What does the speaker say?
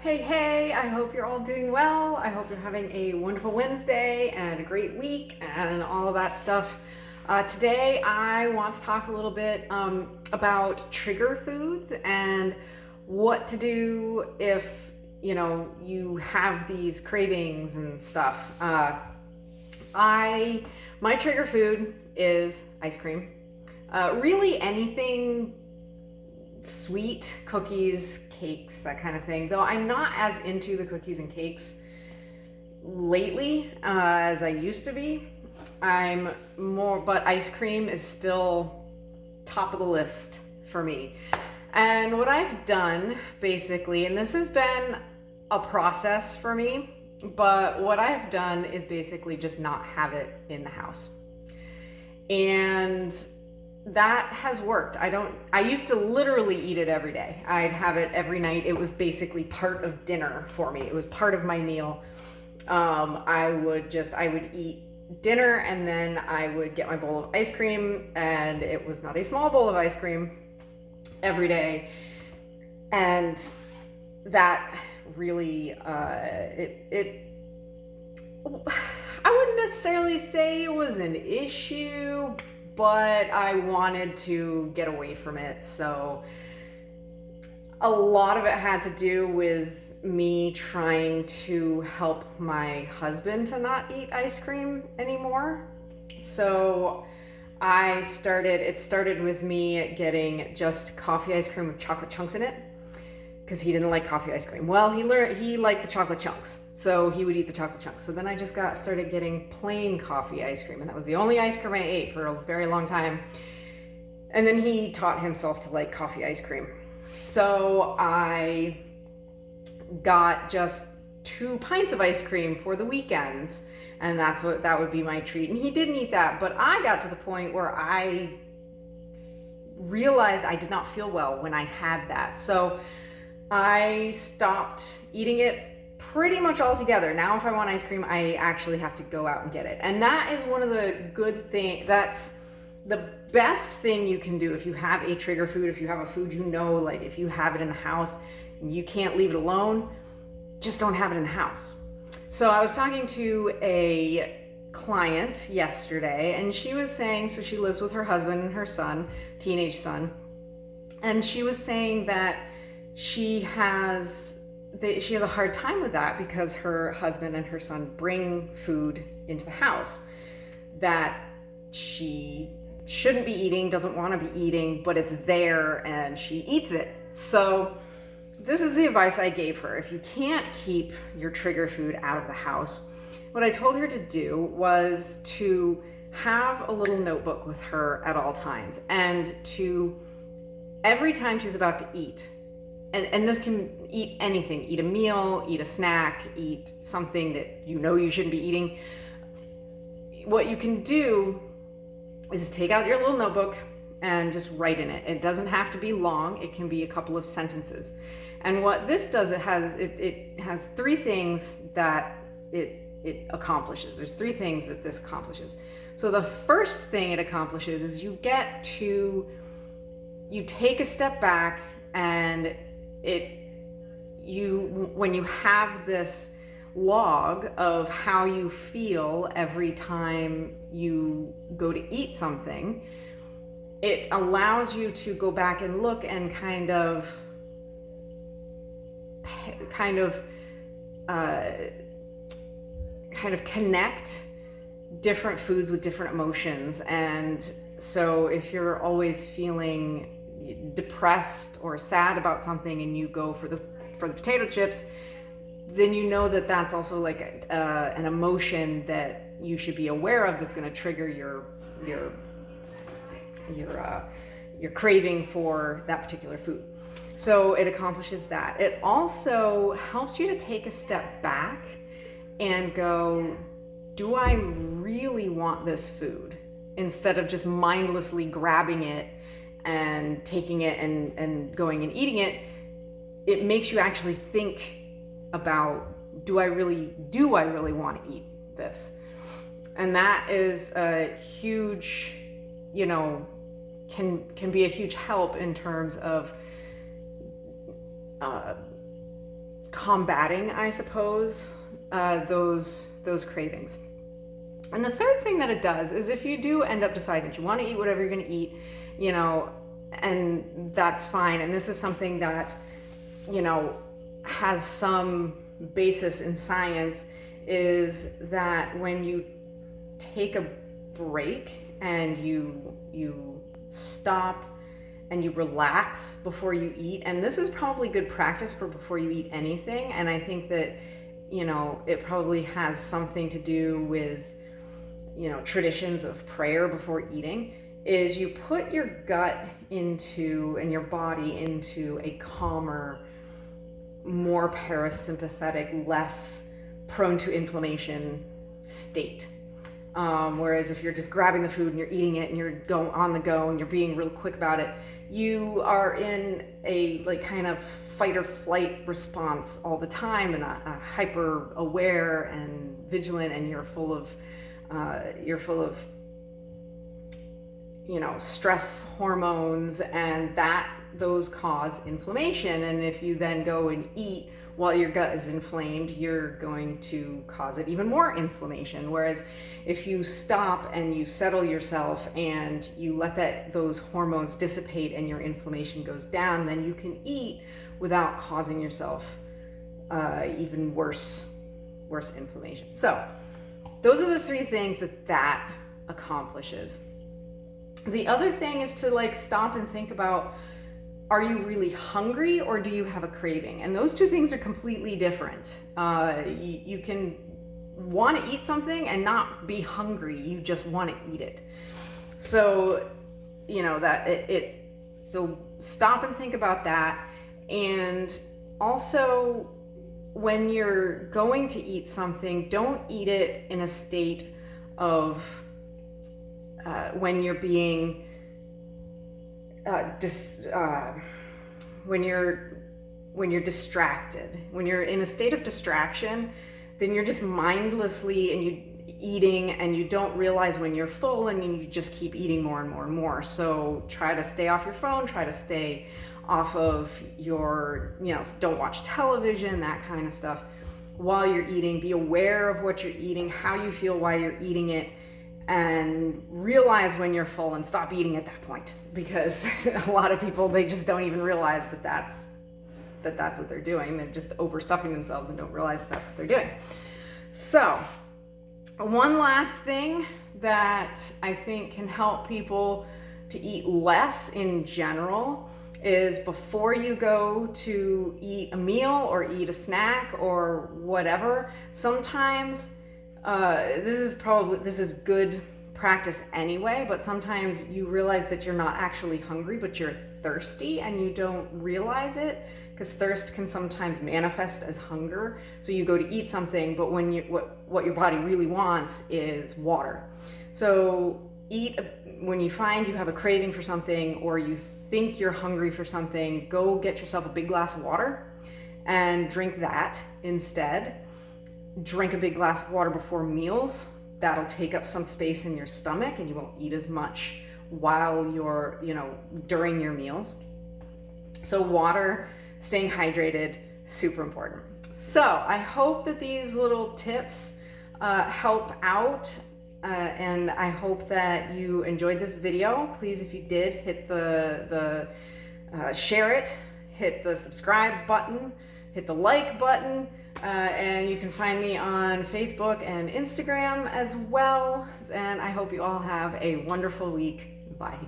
Hey, I hope you're all doing well. I hope you're having a wonderful Wednesday and a great week and all of that stuff. Today, I want to talk a little bit about trigger foods and what to do if you have these cravings and stuff. My trigger food is ice cream. Really anything sweet, cookies, cakes, that kind of thing. Though I'm not as into the cookies and cakes lately as I used to be. But ice cream is still top of the list for me. And what I've done basically, and this has been a process for me, but what I've done is basically just not have it in the house. And that has worked. I used to literally eat it every day. I'd have it every night. It was basically part of dinner for me. It was part of my meal. I would eat dinner and then I would get my bowl of ice cream, and it was not a small bowl of ice cream every day. And that really, I wouldn't necessarily say it was an issue, but I wanted to get away from it. So a lot of it had to do with me trying to help my husband to not eat ice cream anymore. So it started with me getting just coffee ice cream with chocolate chunks in it, because he didn't like coffee ice cream. Well, he liked the chocolate chunks, so he would eat the chocolate chunks. So then I just started getting plain coffee ice cream, and that was the only ice cream I ate for a very long time. And then he taught himself to like coffee ice cream. So I got just 2 pints of ice cream for the weekends, and that would be my treat. And he didn't eat that, but I got to the point where I realized I did not feel well when I had that. So I stopped eating it pretty much altogether. Now if I want ice cream, I actually have to go out and get it. And that is one of the good things. That's the best thing you can do if you have a trigger food, if you have a food, like if you have it in the house and you can't leave it alone, just don't have it in the house. So I was talking to a client yesterday, and she was saying, so she lives with her husband and her son, teenage son, and she was saying that she has a hard time with that because her husband and her son bring food into the house that she shouldn't be eating, doesn't want to be eating, but it's there and she eats it. So this is the advice I gave her. If you can't keep your trigger food out of the house, what I told her to do was to have a little notebook with her at all times, and to, every time she's about to eat, and this can eat anything, eat a meal, eat a snack, eat something that you shouldn't be eating. What you can do is take out your little notebook and just write in it. It doesn't have to be long. It can be a couple of sentences. And what this does, it has 3 things that it accomplishes. There's 3 things that this accomplishes. So the first thing it accomplishes is you take a step back, and when you have this log of how you feel every time you go to eat something, it allows you to go back and look and kind of connect different foods with different emotions. And so if you're always feeling depressed or sad about something and you go for the potato chips, then you know that that's also like an emotion that you should be aware of, that's going to trigger your craving for that particular food. So it accomplishes that. It also helps you to take a step back and go, do I really want this food? Instead of just mindlessly grabbing it and taking it and going and eating it, it makes you actually think about, do I really want to eat this? And that is a huge, can be a huge help in terms of combating, I suppose, those cravings. And the third thing that it does is if you do end up deciding that you want to eat whatever you're going to eat, you know, and that's fine. And this is something that, you know, has some basis in science, is that when you take a break and you stop and you relax before you eat, and this is probably good practice for before you eat anything, and I think that, you know, it probably has something to do with, you know, traditions of prayer before eating, is you put your gut into, and your body into, a calmer, more parasympathetic, less prone to inflammation state. Whereas if you're just grabbing the food and you're eating it and you're going on the go and you're being real quick about it, you are in a like kind of fight or flight response all the time, and a hyper aware and vigilant, and you're full of you know, stress hormones, and those cause inflammation. And if you then go and eat while your gut is inflamed, you're going to cause it even more inflammation. Whereas if you stop and you settle yourself and you let those hormones dissipate and your inflammation goes down, then you can eat without causing yourself even worse inflammation. So those are the three things that accomplishes. The other thing is to like stop and think about, are you really hungry or do you have a craving? And those two things are completely different. You can want to eat something and not be hungry. You just want to eat it. So, you know, so stop and think about that. And also, when you're going to eat something, don't eat it in a state of when you're being when you're distracted. When you're in a state of distraction, then you're just mindlessly eating, and you don't realize when you're full, and you just keep eating more and more and more. So try to stay off your phone, try to stay off of your, you know, don't watch television, that kind of stuff while you're eating. Be aware of what you're eating, how you feel while you're eating it, and realize when you're full and stop eating at that point. Because a lot of people, they just don't even realize that that's what they're doing. They're just overstuffing themselves and don't realize that's what they're doing. So one last thing that I think can help people to eat less in general is, before you go to eat a meal or eat a snack or whatever, sometimes this is good practice anyway, but sometimes you realize that you're not actually hungry, but you're thirsty, and you don't realize it, because thirst can sometimes manifest as hunger. So you go to eat something, but what your body really wants is water. So when you find you have a craving for something, or you think you're hungry for something, go get yourself a big glass of water and drink that instead. Drink a big glass of water before meals. That'll take up some space in your stomach, and you won't eat as much while you're, you know, during your meals. So water, staying hydrated, super important. So I hope that these little tips help out, and I hope that you enjoyed this video. Please, if you did, hit the share it, hit the subscribe button, hit the like button, and you can find me on Facebook and Instagram as well. And I hope you all have a wonderful week. Bye.